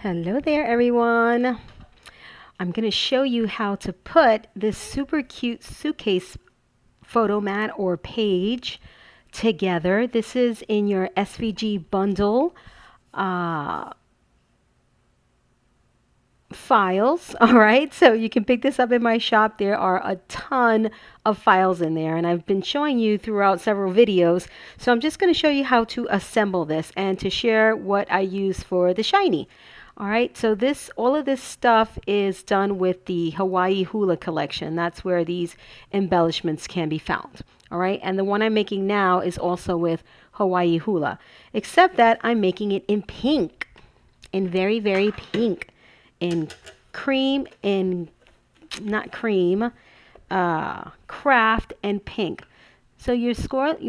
Hello there, everyone. I'm going to show you how to put this super cute suitcase photo mat or page together. This is in your SVG bundle files. All right, so you can pick this up in my shop. There are a ton of files in there, and I've been showing you throughout several videos. So I'm just going to show you how to assemble this and to share what I use for the shiny. All right, so all of this stuff is done with the Hawaii Hula collection. That's where these embellishments can be found. All right, and the one I'm making now is also with Hawaii Hula, except that I'm making it in pink, in very, very pink, in cream, not cream, craft, and pink. So you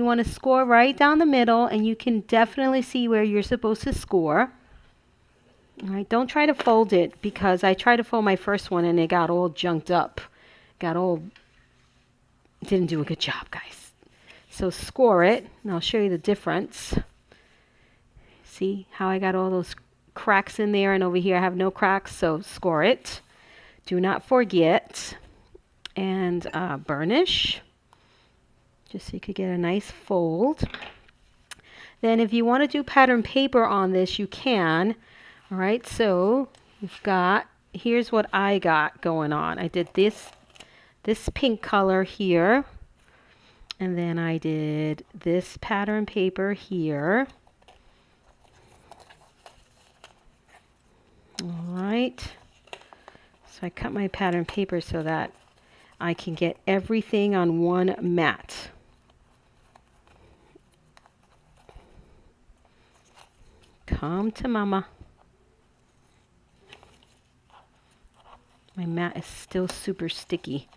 want to score right down the middle, and you can definitely see where you're supposed to score. All right, don't try to fold it, because I tried to fold my first one and it got all junked up. Didn't do a good job, guys. So score it, and I'll show you the difference. See how I got all those cracks in there, and over here I have no cracks, so score it. Do not forget. And burnish, just so you could get a nice fold. Then if you want to do pattern paper on this, you can. All right, so here's what I got going on. I did this pink color here, and then I did this pattern paper here. All right, so I cut my pattern paper so that I can get everything on one mat. Come to mama. My mat is still super sticky,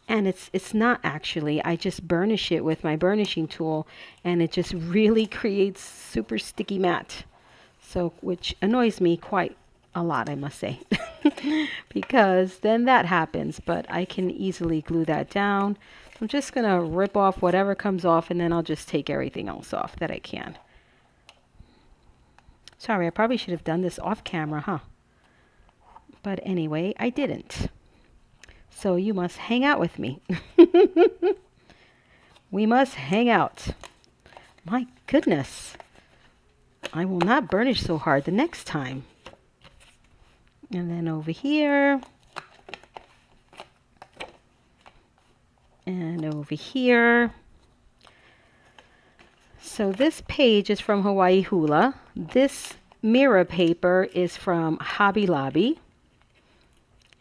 and it's not actually. I just burnish it with my burnishing tool, and it just really creates super sticky mat. So, which annoys me quite a lot, I must say, because then that happens, but I can easily glue that down. I'm just gonna rip off whatever comes off, and then I'll just take everything else off that I can. Sorry, I probably should have done this off camera, huh? But anyway, I didn't. So you must hang out with me. We must hang out. My goodness. I will not burnish so hard the next time. And then over here. And over here. So this page is from Hawaii Hula. This mirror paper is from Hobby Lobby.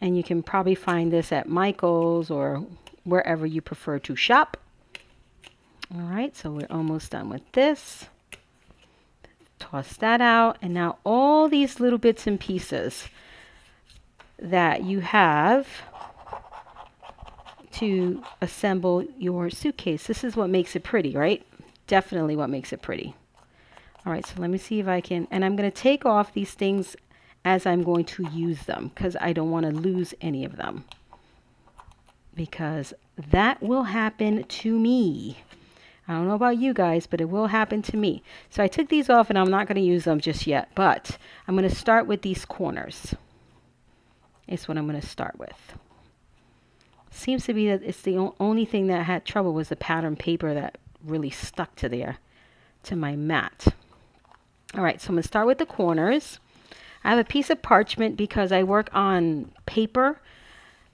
And you can probably find this at Michael's or wherever you prefer to shop. All right, so we're almost done with this. Toss that out. And now all these little bits and pieces that you have to assemble your suitcase. This is what makes it pretty, right? Definitely what makes it pretty. All right, so let me see if I can, and I'm going to take off these things as I'm going to use them, because I don't want to lose any of them, because that will happen to me. I don't know about you guys, but it will happen to me. So I took these off, and I'm not going to use them just yet, but I'm going to start with these corners. It's what I'm going to start with. Seems to be that it's the only thing that had trouble was the pattern paper that really stuck to my mat. All right, so I'm going to start with the corners. I have a piece of parchment because I work on paper,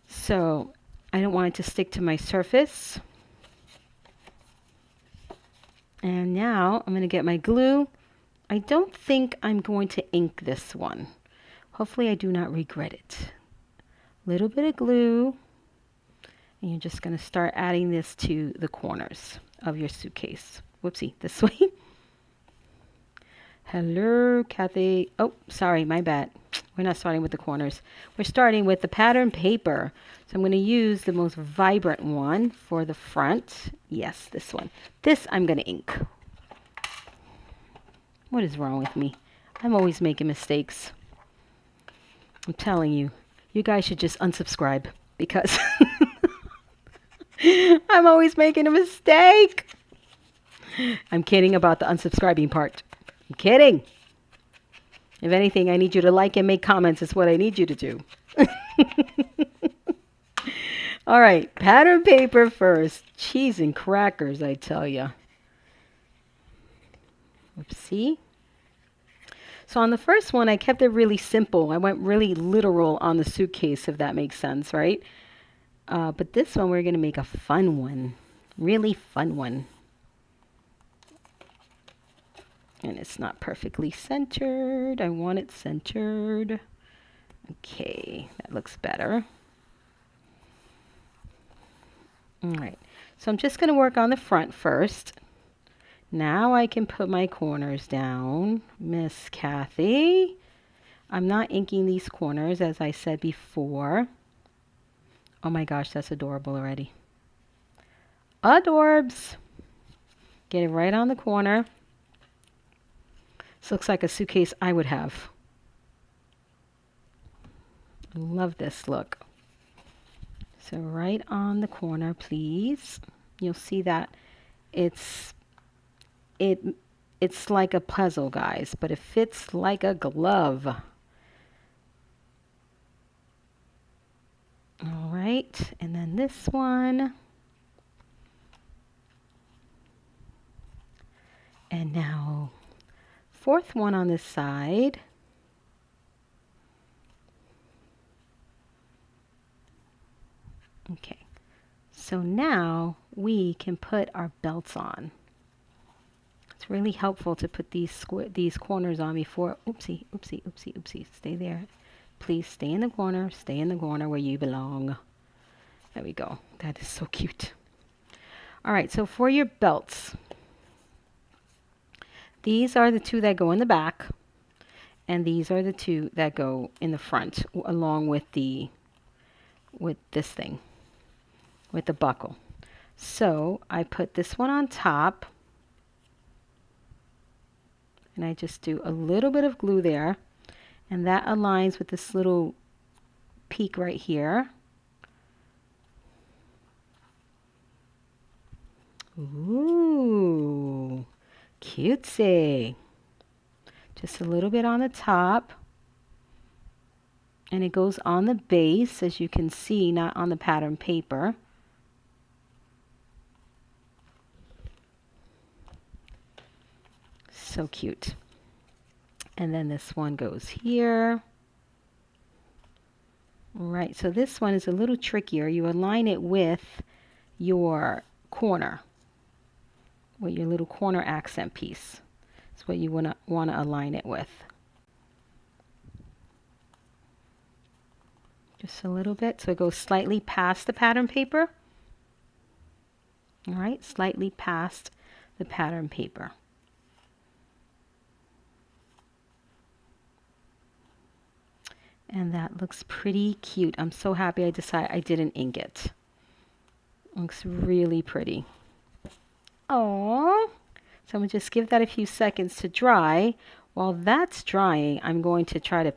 so I don't want it to stick to my surface. And now I'm going to get my glue. I don't think I'm going to ink this one. Hopefully I do not regret it. Little bit of glue, and you're just going to start adding this to the corners of your suitcase. Whoopsie, this way. Hello, Kathy. Oh, sorry, my bad. We're not starting with the corners. We're starting with the pattern paper. So I'm going to use the most vibrant one for the front. Yes, this one. This I'm going to ink. What is wrong with me? I'm always making mistakes. I'm telling you, you guys should just unsubscribe, because I'm always making a mistake. I'm kidding about the unsubscribing part. I'm kidding. If anything, I need you to like and make comments. It's what I need you to do. All right, pattern paper first. Cheese and crackers, I tell ya. Oopsie. So on the first one, I kept it really simple. I went really literal on the suitcase, if that makes sense, right? But this one, we're going to make a fun one. Really fun one. And it's not perfectly centered. I want it centered. Okay, that looks better. All right, so I'm just going to work on the front first. Now I can put my corners down. Miss Kathy, I'm not inking these corners as I said before. Oh my gosh, that's adorable already. Adorbs. Get it right on the corner. This looks like a suitcase I would have. I love this look. So right on the corner, please. You'll see that it's like a puzzle, guys, but it fits like a glove. All right, and then this one. And now, fourth one on this side. Okay, so now we can put our belts on. It's really helpful to put these corners on before. Oopsie, oopsie, oopsie, oopsie. Stay there. Please stay in the corner. Stay in the corner where you belong. There we go. That is so cute. All right, so for your belts, these are the two that go in the back, and these are the two that go in the front, along with this thing, with the buckle. So I put this one on top, and I just do a little bit of glue there, and that aligns with this little peak right here. Ooh, cutesy. Just a little bit on the top, and it goes on the base, as you can see, not on the pattern paper. So cute. And then this one goes here. Right, so this one is a little trickier. You align it with your corner, with your little corner accent piece. That's what you want to align it with. Just a little bit, so it goes slightly past the pattern paper. All right, slightly past the pattern paper. And that looks pretty cute. I'm so happy I didn't ink it. Looks really pretty. Aww. So I'm going to just give that a few seconds to dry. While that's drying, I'm going to try to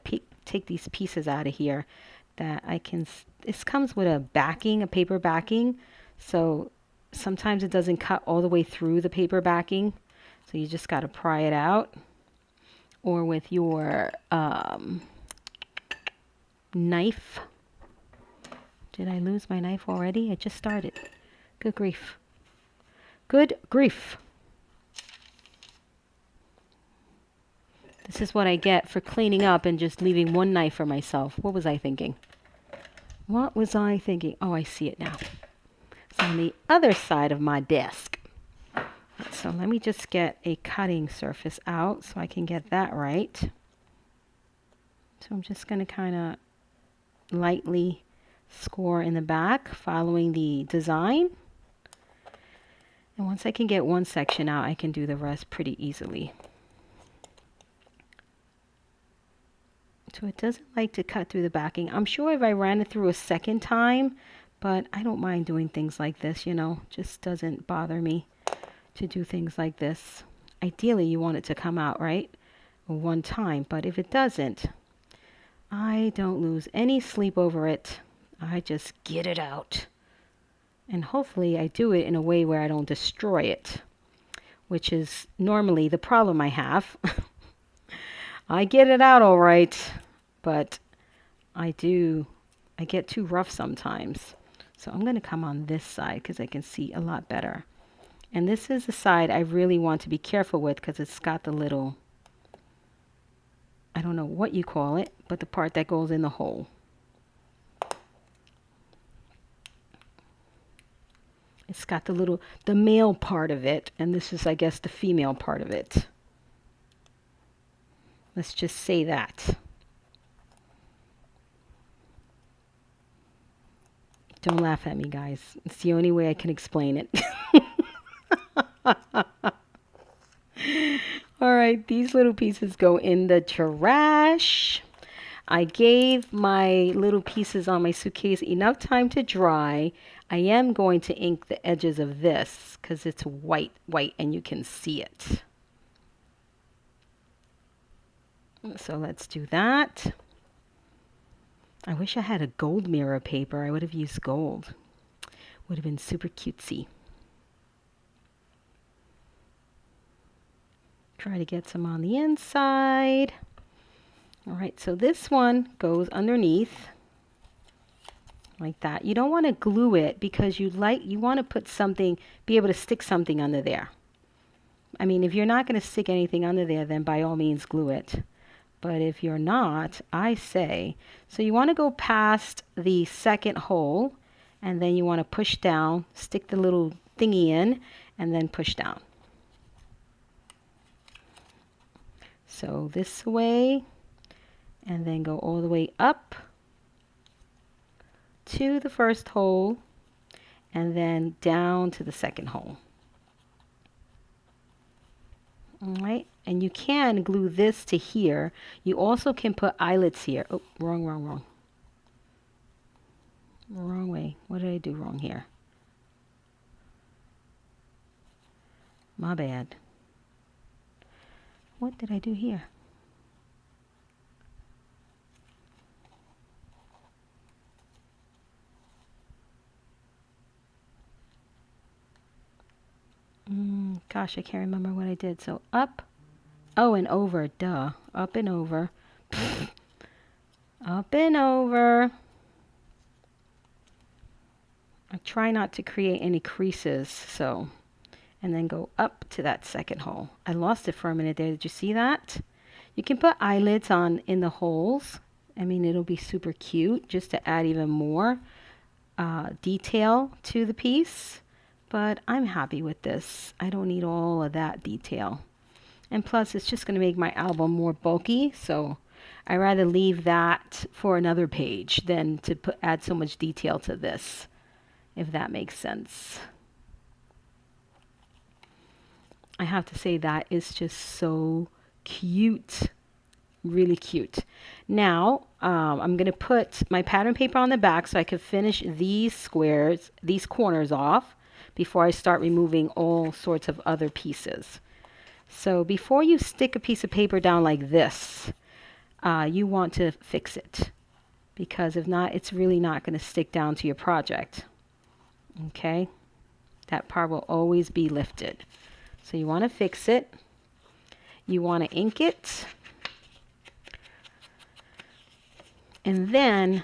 take these pieces out of here that I can. This comes with a backing, a paper backing. So sometimes it doesn't cut all the way through the paper backing. So you just got to pry it out. Or with your knife. Did I lose my knife already? I just started. Good grief. Good grief. This is what I get for cleaning up and just leaving one knife for myself. What was I thinking? What was I thinking? Oh, I see it now. It's on the other side of my desk. So let me just get a cutting surface out so I can get that right. So I'm just going to kind of lightly score in the back following the design. And once I can get one section out, I can do the rest pretty easily. So it doesn't like to cut through the backing. I'm sure if I ran it through a second time, but I don't mind doing things like this, you know, just doesn't bother me to do things like this. Ideally, you want it to come out, right? One time, but if it doesn't, I don't lose any sleep over it. I just get it out. And hopefully I do it in a way where I don't destroy it, which is normally the problem I have. I get it out all right, but I get too rough sometimes. So I'm going to come on this side because I can see a lot better. And this is the side I really want to be careful with because it's got the little, I don't know what you call it, but the part that goes in the hole. It's got the male part of it, and this is, I guess, the female part of it. Let's just say that. Don't laugh at me, guys. It's the only way I can explain it. All right, these little pieces go in the trash. I gave my little pieces on my suitcase enough time to dry. I am going to ink the edges of this because it's white, and you can see it. So let's do that. I wish I had a gold mirror paper. I would have used gold. Would have been super cutesy. Try to get some on the inside. All right, so this one goes underneath like that. You don't want to glue it because you want to put something, be able to stick something under there. I mean, if you're not going to stick anything under there, then by all means glue it. But if you're not, I say, so you want to go past the second hole, and then you want to push down, stick the little thingy in, and then push down. So this way, and then go all the way up to the first hole, and then down to the second hole. All right, and you can glue this to here. You also can put eyelets here. Oh, wrong. Wrong way. What did I do wrong here? My bad. What did I do here? Gosh, I can't remember what I did. So up, oh, and over, duh. Up and over. Up and over. I try not to create any creases, so, and then go up to that second hole. I lost it for a minute there. Did you see that? You can put eyelets on in the holes. I mean, it'll be super cute just to add even more detail to the piece. But I'm happy with this. I don't need all of that detail. And plus, it's just going to make my album more bulky. So I'd rather leave that for another page than to add so much detail to this, if that makes sense. I have to say that is just so cute. Really cute. Now, I'm going to put my pattern paper on the back so I can finish these squares, these corners off, before I start removing all sorts of other pieces. So before you stick a piece of paper down like this, you want to fix it, because if not, it's really not going to stick down to your project. Okay? That part will always be lifted. So you want to fix it. You want to ink it. And then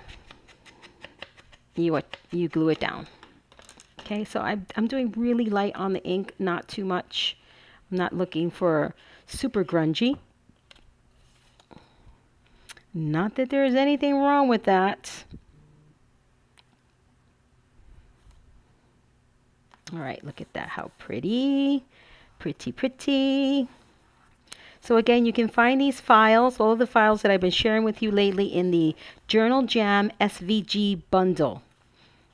you glue it down. Okay, so I'm doing really light on the ink, not too much. I'm not looking for super grungy. Not that there's anything wrong with that. All right, look at that, how pretty. Pretty. So again, you can find these files, all of the files that I've been sharing with you lately, in the Journal JAM SVG Bundle.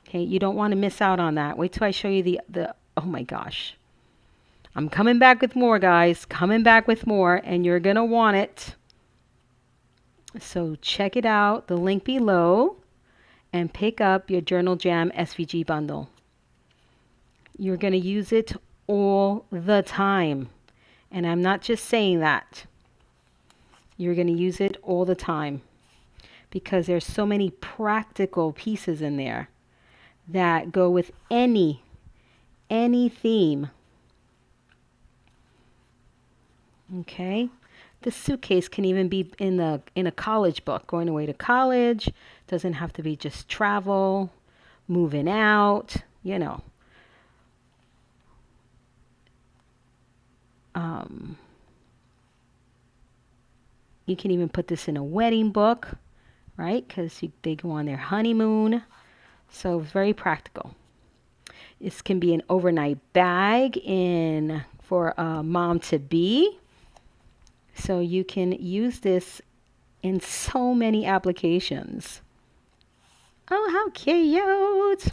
Okay, you don't want to miss out on that. Wait till I show you the oh my gosh. I'm coming back with more, guys. Coming back with more, and you're going to want it. So check it out, the link below, and pick up your Journal JAM SVG Bundle. You're going to use it all the time. And I'm not just saying that. You're going to use it all the time, because there's so many practical pieces in there that go with any theme. Okay, This suitcase can even be in a college book, going away to college. Doesn't have to be just travel, moving out, you know. You can even put this in a wedding book, right? Because they go on their honeymoon. So it's very practical. This can be an overnight bag for a mom to be. So you can use this in so many applications. Oh, how cute!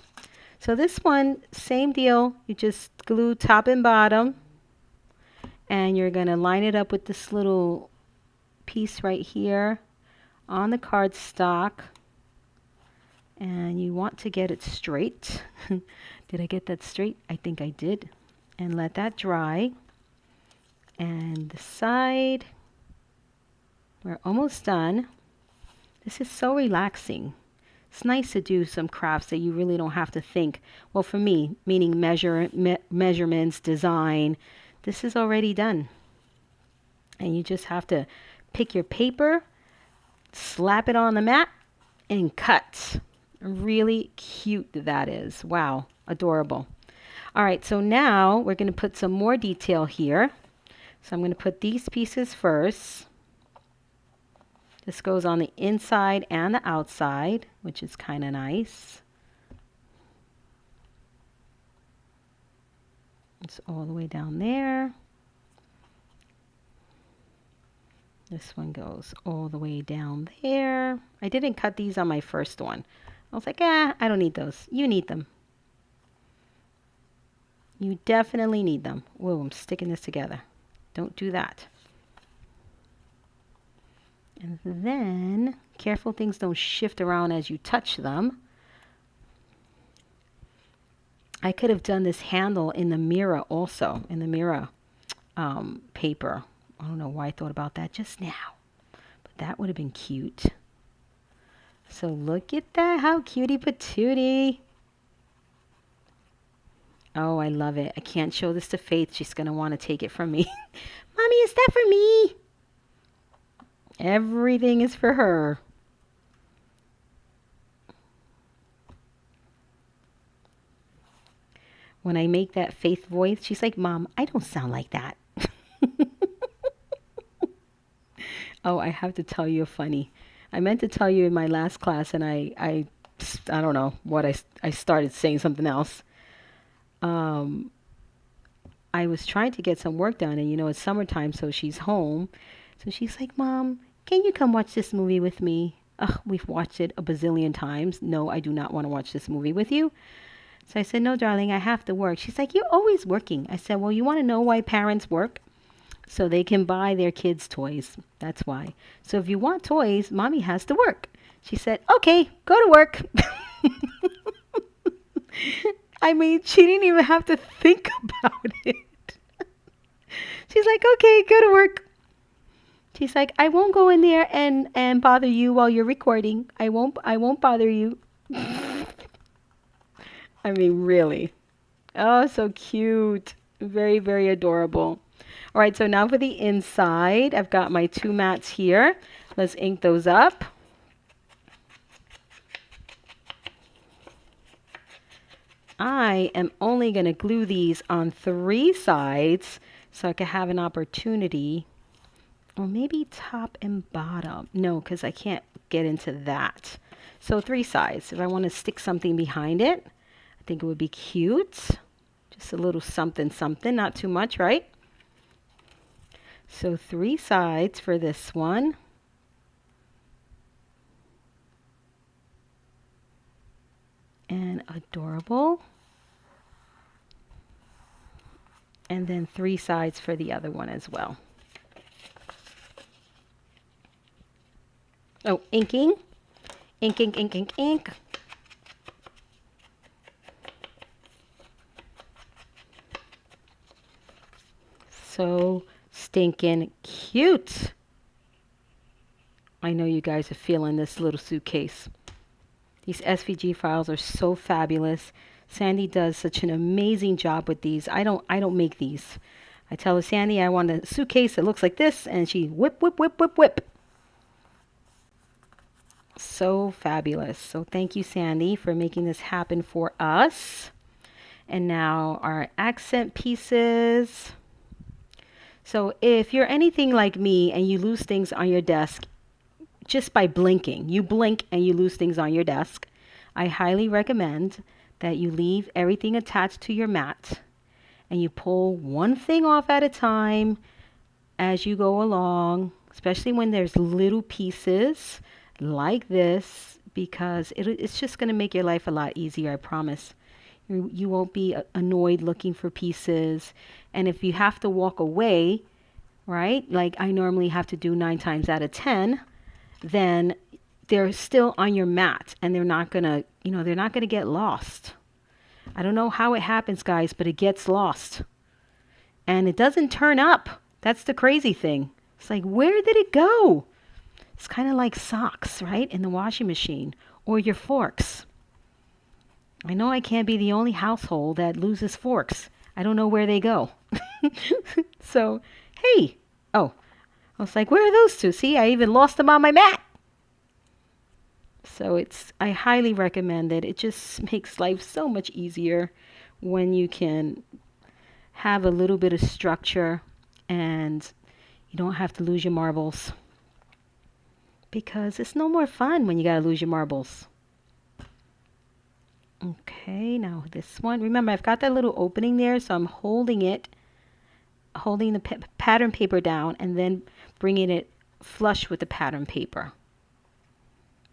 So this one, same deal. You just glue top and bottom. And you're going to line it up with this little piece right here on the cardstock. And you want to get it straight. Did I get that straight? I think I did. And let that dry. And the side. We're almost done. This is so relaxing. It's nice to do some crafts that you really don't have to think. Well, for me, meaning measurements, design, this is already done. And you just have to pick your paper, slap it on the mat, and cut. Really cute that is. Wow, adorable. All right, so now we're going to put some more detail here. So I'm going to put these pieces first. This goes on the inside and the outside, which is kind of nice. It's all the way down there. This one goes all the way down there. I didn't cut these on my first one. I was like, I don't need those. You need them. You definitely need them. Whoa, I'm sticking this together. Don't do that. And then, careful things don't shift around as you touch them. I could have done this handle in the mirror also, in the mirror paper. I don't know why I thought about that just now. But that would have been cute. So look at that, how cutie patootie. Oh, I love it. I can't show this to Faith. She's going to want to take it from me. Mommy, is that for me? Everything is for her. When I make that Faith voice, she's like, Mom, I don't sound like that. Oh, I have to tell you a funny. I meant to tell you in my last class, and I don't know what I started saying something else. I was trying to get some work done, and it's summertime, so she's home. So she's like, Mom, can you come watch this movie with me? Ugh, we've watched it a bazillion times. No, I do not want to watch this movie with you. So I said, no, darling, I have to work. She's like, you're always working. I said, well, you want to know why parents work? So they can buy their kids toys. That's why. So if you want toys, Mommy has to work. She said, okay, go to work. I mean, she didn't even have to think about it. She's like, okay, go to work. She's like, I won't go in there and bother you while you're recording. I won't bother you. I mean, really. Oh, so cute. Very, very adorable. All right, so now for the inside, I've got my 2 mats here. Let's ink those up. I am only going to glue these on 3 sides so I can have an opportunity. Or maybe top and bottom. No, because I can't get into that. So 3 sides. If I want to stick something behind it, I think it would be cute. Just a little something, something. Not too much, right? So 3 sides for this one. And adorable. And then 3 sides for the other one as well. Oh, inking. Ink, ink, ink, ink, ink. So stinking cute. I know you guys are feeling this little suitcase. These SVG files are so fabulous. Sandy does such an amazing job with these. I don't make these. I tell her, Sandy, I want a suitcase that looks like this, and she whip, whip, whip, whip, whip. So fabulous. So thank you, Sandy, for making this happen for us. And now our accent pieces. So if you're anything like me and you lose things on your desk just by blinking, you blink and you lose things on your desk, I highly recommend that you leave everything attached to your mat and you pull one thing off at a time as you go along, especially when there's little pieces like this, because it's just going to make your life a lot easier, I promise. You won't be annoyed looking for pieces. And if you have to walk away, right, like I normally have to do 9 times out of 10, then they're still on your mat and they're not going to, they're not going to get lost. I don't know how it happens, guys, but it gets lost. And it doesn't turn up. That's the crazy thing. It's like, where did it go? It's kind of like socks, right, in the washing machine, or your forks. I know I can't be the only household that loses forks. I don't know where they go. So, hey. Oh, I was like, where are those two? See, I even lost them on my mat. So I highly recommend it. It just makes life so much easier when you can have a little bit of structure and you don't have to lose your marbles. Because it's no more fun when you got to lose your marbles. Okay, now this one. Remember, I've got that little opening there, so I'm holding the pattern paper down and then bringing it flush with the pattern paper.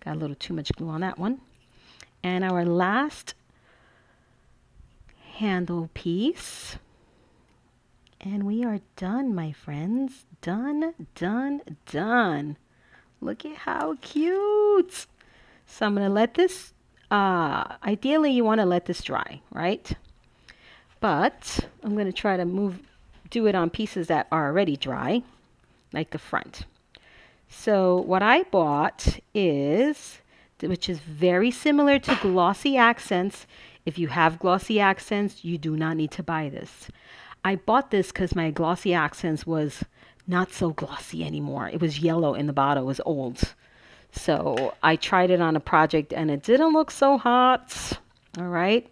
Got a little too much glue on that one. And our last handle piece. And we are done, my friends. Done, done, done. Look at how cute. So I'm going to let this, ideally you want to let this dry, right? But I'm going to try to do it on pieces that are already dry, like the front. So what I bought is, which is very similar to glossy accents. If you have glossy accents, you do not need to buy this. I bought this because my glossy accents was not so glossy anymore. It was yellow in the bottle. It was old. So I tried it on a project and it didn't look so hot. All right.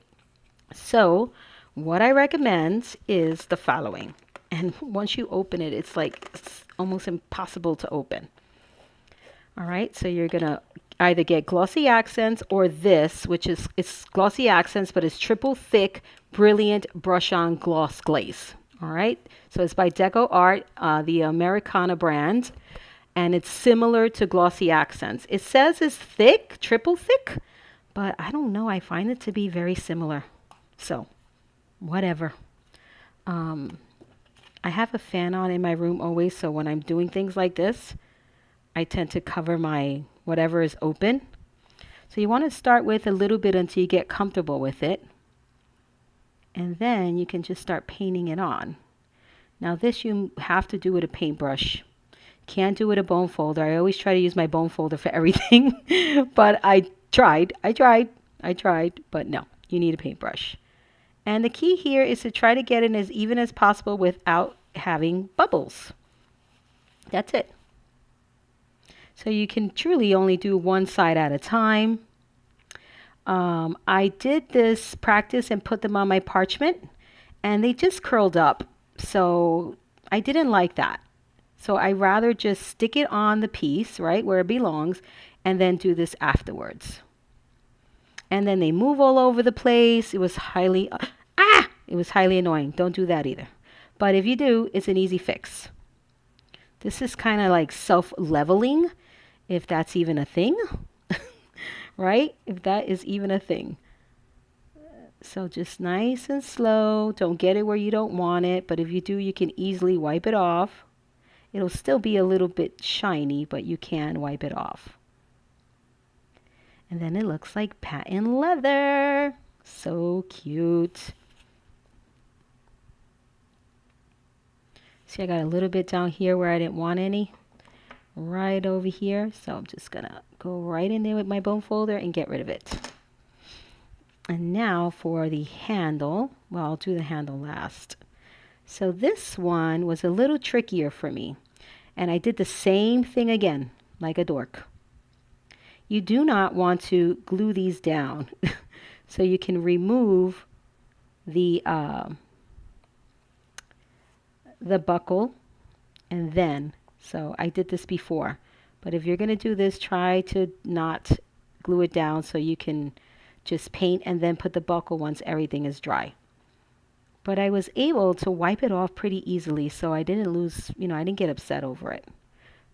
So what I recommend is the following. And once you open it, it's almost impossible to open. All right. So you're going to either get glossy accents or this, which is it's glossy accents, but it's triple thick, brilliant brush on gloss glaze. All right. So it's by DecoArt, the Americana brand. And it's similar to glossy accents. It says it's thick, triple thick, but I don't know. I find it to be very similar. So, whatever. I have a fan on in my room always, so when I'm doing things like this, I tend to cover my whatever is open. So you want to start with a little bit until you get comfortable with it. And then you can just start painting it on. Now this you have to do with a paintbrush. Can't do it with a bone folder. I always try to use my bone folder for everything. But I tried, but no, you need a paintbrush. And the key here is to try to get it as even as possible without having bubbles. That's it. So you can truly only do one side at a time. I did this practice and put them on my parchment and they just curled up. So I didn't like that. So I rather just stick it on the piece, right, where it belongs, and then do this afterwards. And then they move all over the place. It was highly annoying. Don't do that either. But if you do, it's an easy fix. This is kind of like self-leveling, if that's even a thing, right? If that is even a thing. So just nice and slow. Don't get it where you don't want it. But if you do, you can easily wipe it off. It'll still be a little bit shiny, but you can wipe it off. And then it looks like patent leather. So cute. See, I got a little bit down here where I didn't want any. Right over here. So I'm just going to go right in there with my bone folder and get rid of it. And now for the handle. Well, I'll do the handle last. So this one was a little trickier for me. And I did the same thing again, like a dork. You do not want to glue these down. So you can remove the buckle and then, so I did this before. But if you're going to do this, try to not glue it down so you can just paint and then put the buckle once everything is dry. But I was able to wipe it off pretty easily, so I didn't lose, I didn't get upset over it.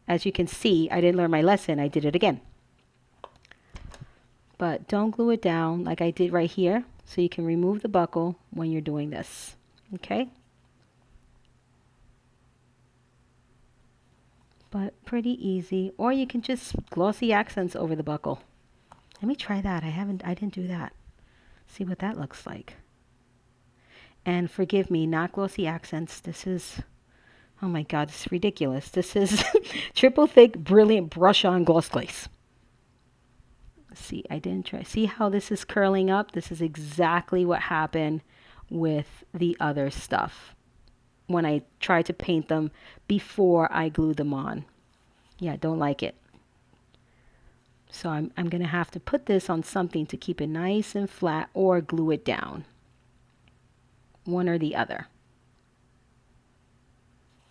As you can see, I didn't learn my lesson. I did it again. But don't glue it down like I did right here, so you can remove the buckle when you're doing this. Okay? But pretty easy. Or you can just glossy accents over the buckle. Let me try that. I didn't do that. See what that looks like. And forgive me, not glossy accents. This is, oh my God, this is ridiculous. This is triple thick, brilliant brush on gloss glaze. See, I didn't try. See how this is curling up? This is exactly what happened with the other stuff when I tried to paint them before I glued them on. Yeah, don't like it. So I'm going to have to put this on something to keep it nice and flat or glue it down. One or the other.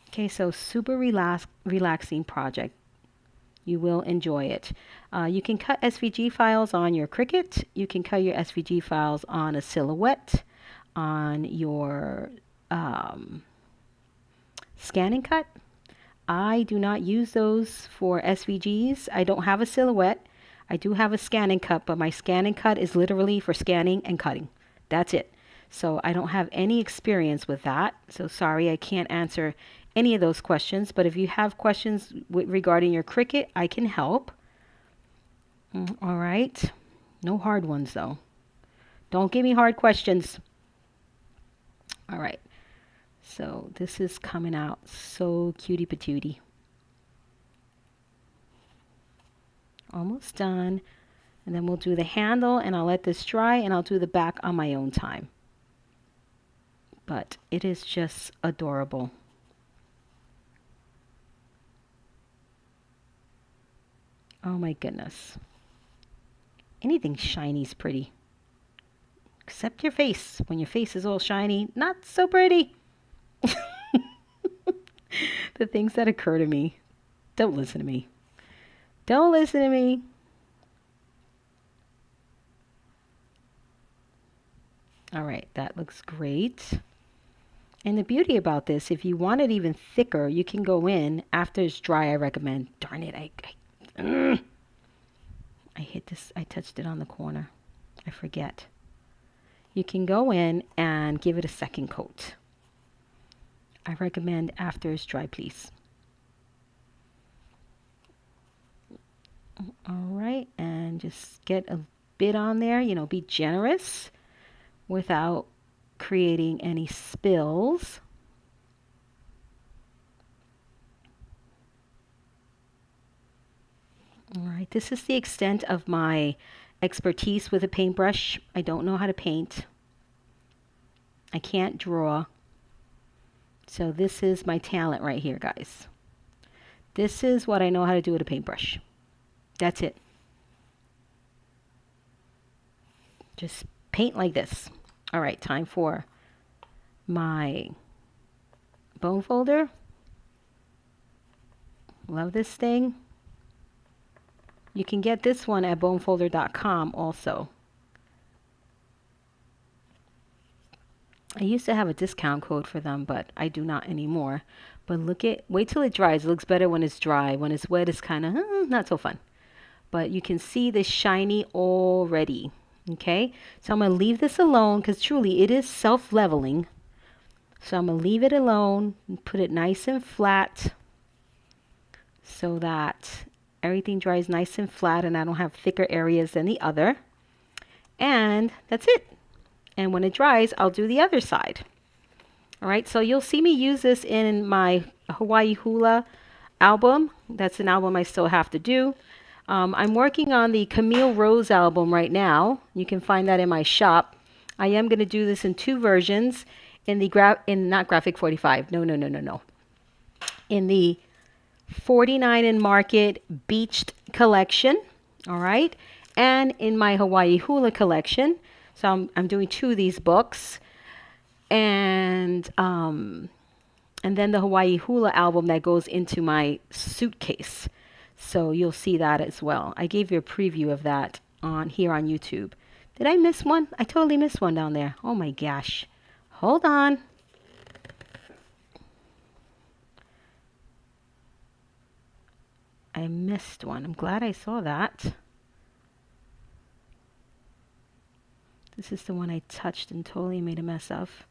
Okay, so super relaxing project. You will enjoy it. You can cut SVG files on your Cricut. You can cut your SVG files on a silhouette, on your Scan and Cut. I do not use those for SVGs. I don't have a silhouette. I do have a Scan and Cut, but my Scan and Cut is literally for scanning and cutting. That's it. So I don't have any experience with that. So sorry, I can't answer any of those questions. But if you have questions regarding your Cricut, I can help. All right. No hard ones, though. Don't give me hard questions. All right. So this is coming out so cutie patootie. Almost done. And then we'll do the handle, and I'll let this dry, and I'll do the back on my own time. But it is just adorable. Oh my goodness. Anything shiny is pretty. Except your face. When your face is all shiny, not so pretty. The things that occur to me. Don't listen to me. Don't listen to me. All right, that looks great. And the beauty about this, if you want it even thicker, you can go in after it's dry. I recommend. Darn it, I hit this. I touched it on the corner. I forget. You can go in and give it a second coat. I recommend after it's dry, please. All right, and just get a bit on there. Be generous without creating any spills. All right, this is the extent of my expertise with a paintbrush. I don't know how to paint. I can't draw. So this is my talent right here, guys. This is what I know how to do with a paintbrush. That's it. Just paint like this. All right, time for my bone folder. Love this thing. You can get this one at bonefolder.com also. I used to have a discount code for them, but I do not anymore. But wait till it dries. It looks better when it's dry. When it's wet, it's kind of not so fun. But you can see this shiny already. Okay, so I'm going to leave this alone because truly it is self-leveling. So I'm going to leave it alone and put it nice and flat so that everything dries nice and flat and I don't have thicker areas than the other. And that's it. And when it dries, I'll do the other side. All right, so you'll see me use this in my Hawaii Hula album. That's an album I still have to do. I'm working on the Camille Rose album right now. You can find that in my shop. I am going to do this in 2 versions, in the not graphic 45. No, no, no, no, no. In the 49 in Market Beached collection. All right. And in my Hawaii Hula collection. So I'm doing 2 of these books. And then the Hawaii Hula album that goes into my suitcase. So you'll see that as well. I gave you a preview of that here on YouTube. Did I miss one? I totally missed one down there. Oh my gosh. Hold on. I missed one. I'm glad I saw that. This is the one I touched and totally made a mess of.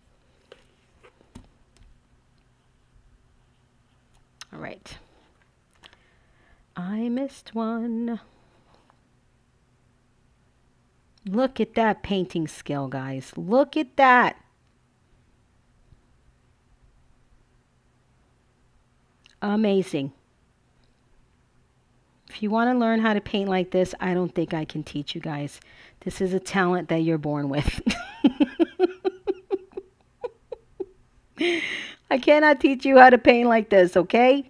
All right. I missed one. Look at that painting skill, guys. Look at that. Amazing. If you want to learn how to paint like this, I don't think I can teach you guys. This is a talent that you're born with. I cannot teach you how to paint like this, okay?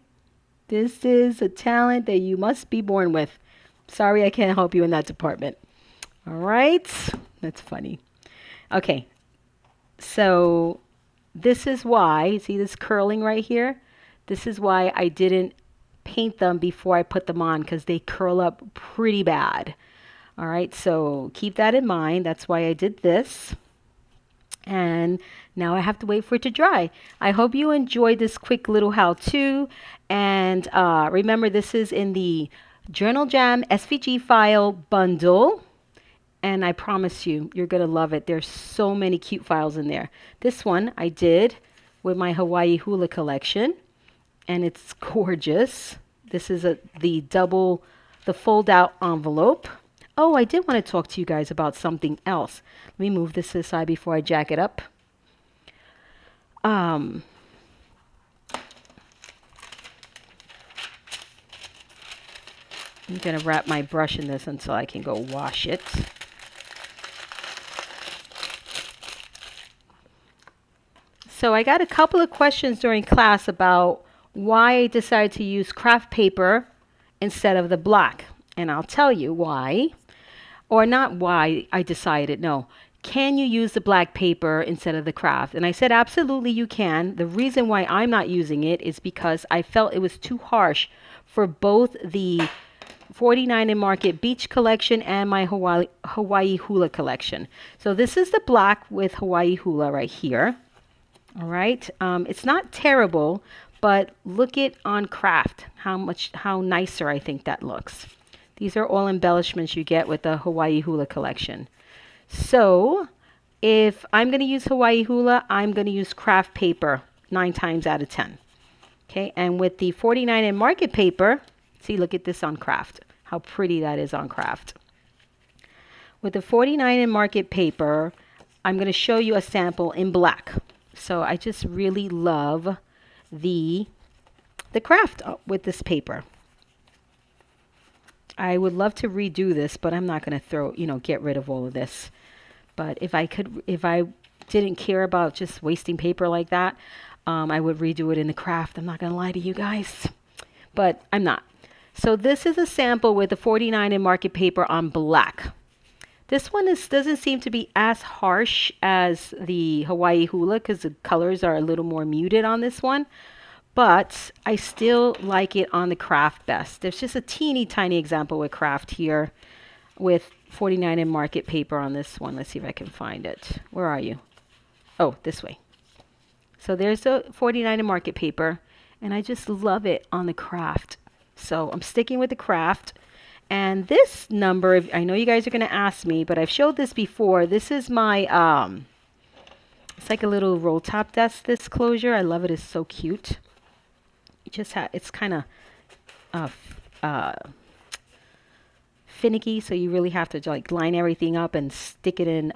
This is a talent that you must be born with. Sorry, I can't help you in that department. All right. That's funny. Okay. So this is why, see this curling right here? This is why I didn't paint them before I put them on, because they curl up pretty bad. All right. So keep that in mind. That's why I did this. And now I have to wait for it to dry. I hope you enjoyed this quick little how-to. And remember, this is in the Journal Jam SVG file bundle. And I promise you, you're going to love it. There's so many cute files in there. This one I did with my Hawaii Hula collection. And it's gorgeous. This is the fold-out envelope. Oh, I did want to talk to you guys about something else. Let me move this to the side before I jack it up. I'm going to wrap my brush in this until I can go wash it. So I got a couple of questions during class about why I decided to use craft paper instead of the black. And I'll tell you why. Or not why I decided, no. Can you use the black paper instead of the craft? And I said, absolutely you can. The reason why I'm not using it is because I felt it was too harsh for both the 49 in Market Beach collection and my Hawaii Hula collection. So this is the black with Hawaii Hula right here. All right. It's not terrible, but look it on craft, how nicer I think that looks. These are all embellishments you get with the Hawaii Hula collection. So if I'm going to use Hawaii Hula, I'm going to use craft paper 9 times out of 10. Okay, and with the 49 in Market paper, see, look at this on craft. How pretty that is on craft. With the 49 in Market paper, I'm going to show you a sample in black. So I just really love the craft with this paper. I would love to redo this, but I'm not going to get rid of all of this. But if I didn't care about just wasting paper like that, I would redo it in the craft. I'm not going to lie to you guys, but I'm not. So this is a sample with the 49 in Market paper on black. This one doesn't seem to be as harsh as the Hawaii Hula because the colors are a little more muted on this one. But I still like it on the craft best. There's just a teeny tiny example with craft here with 49 in Market paper on this one. Let's see if I can find it. Where are you? Oh, this way. So there's the 49 in Market paper, and I just love it on the craft. So I'm sticking with the craft. And this number, I know you guys are going to ask me, but I've showed this before. This is my, it's like a little roll top desk, this closure. I love it. It's so cute. It's kind of finicky, so you really have to like line everything up and stick it in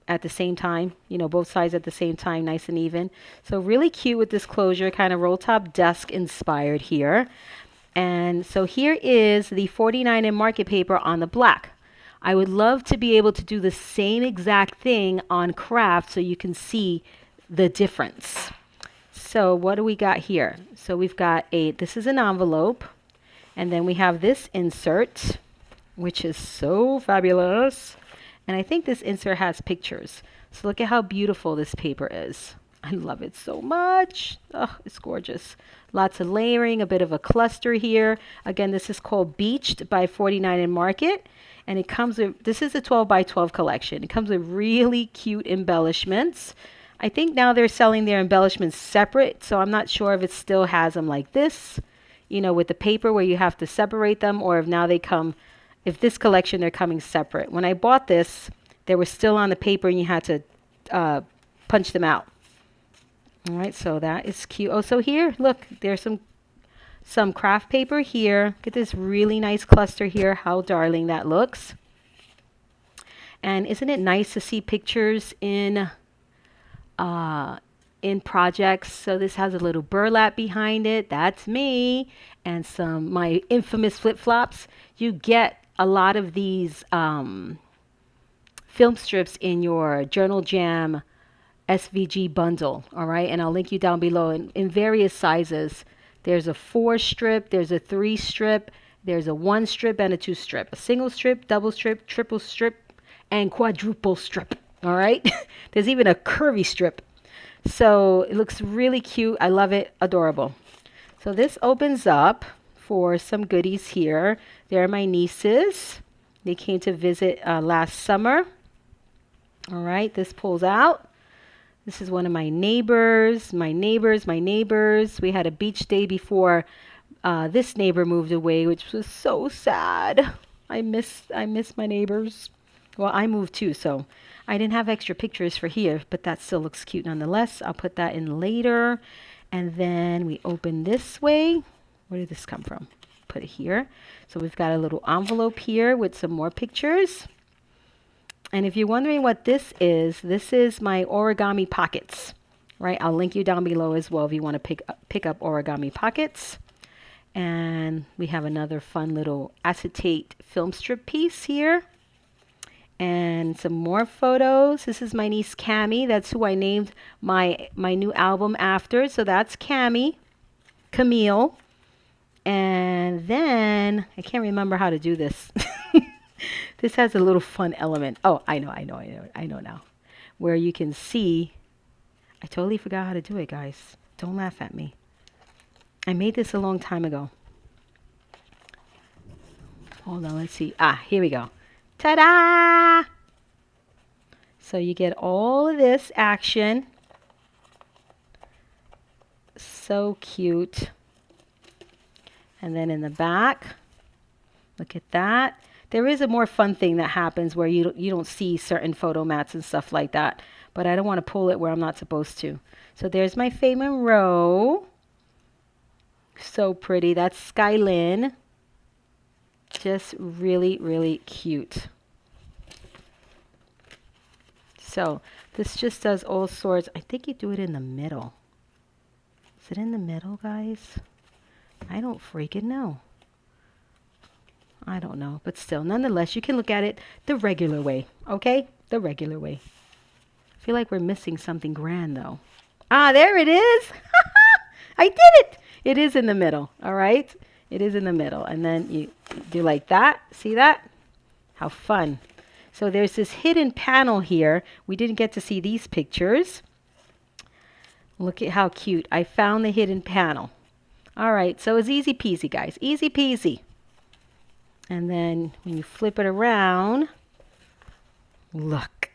at the same time, both sides at the same time, nice and even. So really cute with this closure, kind of roll top desk inspired here. And so here is the 49 in Market paper on the black. I would love to be able to do the same exact thing on craft so you can see the difference. So what do we got here? So we've got this is an envelope, and then we have this insert, which is so fabulous. And I think this insert has pictures. So look at how beautiful this paper is. I love it so much. Oh, it's gorgeous. Lots of layering, a bit of a cluster here. Again, this is called Beached by 49 and Market. And it comes with, this is a 12 by 12 collection. It comes with really cute embellishments. I think now they're selling their embellishments separate. So I'm not sure if it still has them like this, you know, with the paper where you have to separate them, or if now they come, if this collection, they're coming separate. When I bought this, they were still on the paper and you had to punch them out. All right, so that is cute. Oh, so here, look, there's some craft paper here. Look at this really nice cluster here. How darling that looks. And isn't it nice to see pictures in projects? So this has a little burlap behind it. That's me. And my infamous flip-flops. You get a lot of these film strips in your Journal Jam SVG bundle, all right? And I'll link you down below in various sizes. There's a 4 strip, there's a 3 strip, there's a 1 strip and a 2 strip, a single strip, double strip, triple strip, and quadruple strip, all right? There's even a curvy strip. So it looks really cute. I love it. Adorable. So this opens up for some goodies here. There are my nieces. They came to visit last summer. All right, this pulls out. This is one of my neighbors, my neighbors. We had a beach day before this neighbor moved away, which was so sad. I miss my neighbors. Well, I moved too, so I didn't have extra pictures for here, but that still looks cute nonetheless. I'll put that in later. And then we open this way. Where did this come from? Put it here. So we've got a little envelope here with some more pictures. And if you're wondering what this is my Origami Pockets, right? I'll link you down below as well if you want to pick up Origami Pockets. And we have another fun little acetate film strip piece here. And some more photos. This is my niece Camille. That's who I named my new album after. So that's Camille. And then I can't remember how to do this. This has a little fun element. Oh, I know now. Where you can see, I totally forgot how to do it, guys. Don't laugh at me. I made this a long time ago. Hold on, let's see. Here we go. Ta-da! So you get all of this action. So cute. And then in the back, look at that. There is a more fun thing that happens where you don't see certain photo mats and stuff like that. But I don't want to pull it where I'm not supposed to. So there's my Faye Monroe. So pretty. That's Skylin. Just really, really cute. So this just does all sorts. I think you do it in the middle. Is it in the middle, guys? I don't freaking know. I don't know, but still, nonetheless, you can look at it the regular way, okay? The regular way. I feel like we're missing something grand, though. There it is. I did it. It is in the middle, all right? It is in the middle. And then you do like that. See that? How fun. So there's this hidden panel here. We didn't get to see these pictures. Look at how cute. I found the hidden panel. All right, so it's easy peasy, guys. Easy peasy. And then when you flip it around, look.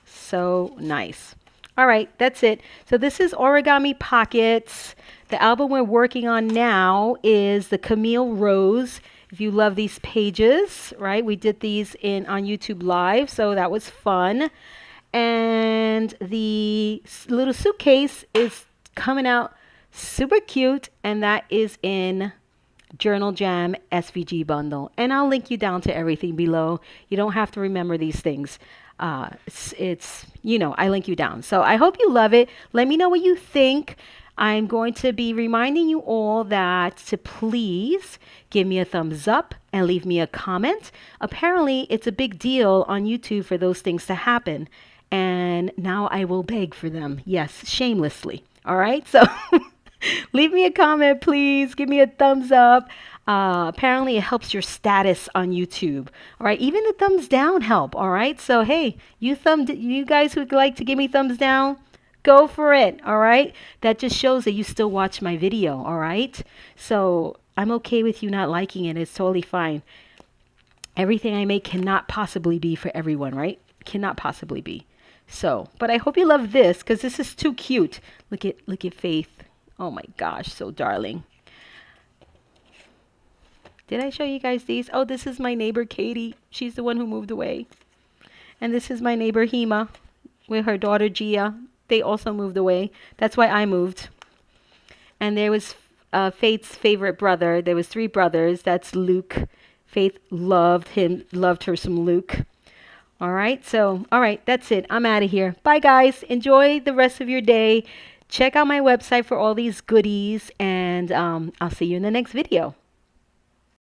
So nice. All right, that's it. So this is Origami Pockets. The album we're working on now is the Camille Rose. If you love these pages, right? We did these on YouTube Live, so that was fun. And the little suitcase is coming out super cute, and that is in Journal Jam SVG Bundle. And I'll link you down to everything below. You don't have to remember these things. It's I link you down. So I hope you love it. Let me know what you think. I'm going to be reminding you all that to please give me a thumbs up and leave me a comment. Apparently, it's a big deal on YouTube for those things to happen. And now I will beg for them. Yes, shamelessly. All right. So leave me a comment, please. Give me a thumbs up. Apparently, it helps your status on YouTube. All right. Even the thumbs down help. All right. So, hey, you guys who'd like to give me thumbs down, go for it. All right. That just shows that you still watch my video. All right. So I'm okay with you not liking it. It's totally fine. Everything I make cannot possibly be for everyone, right? Cannot possibly be. So, but I hope you love this because this is too cute. Look at Faith. Oh my gosh, so darling. Did I show you guys these? Oh, this is my neighbor Katie. She's the one who moved away. And this is my neighbor Hema with her daughter Gia. They also moved away. That's why I moved. And there was Faith's favorite brother. There was 3 brothers. That's Luke. Faith loved her some Luke. All right, that's it. I'm out of here. Bye, guys. Enjoy the rest of your day. Check out my website for all these goodies, and I'll see you in the next video.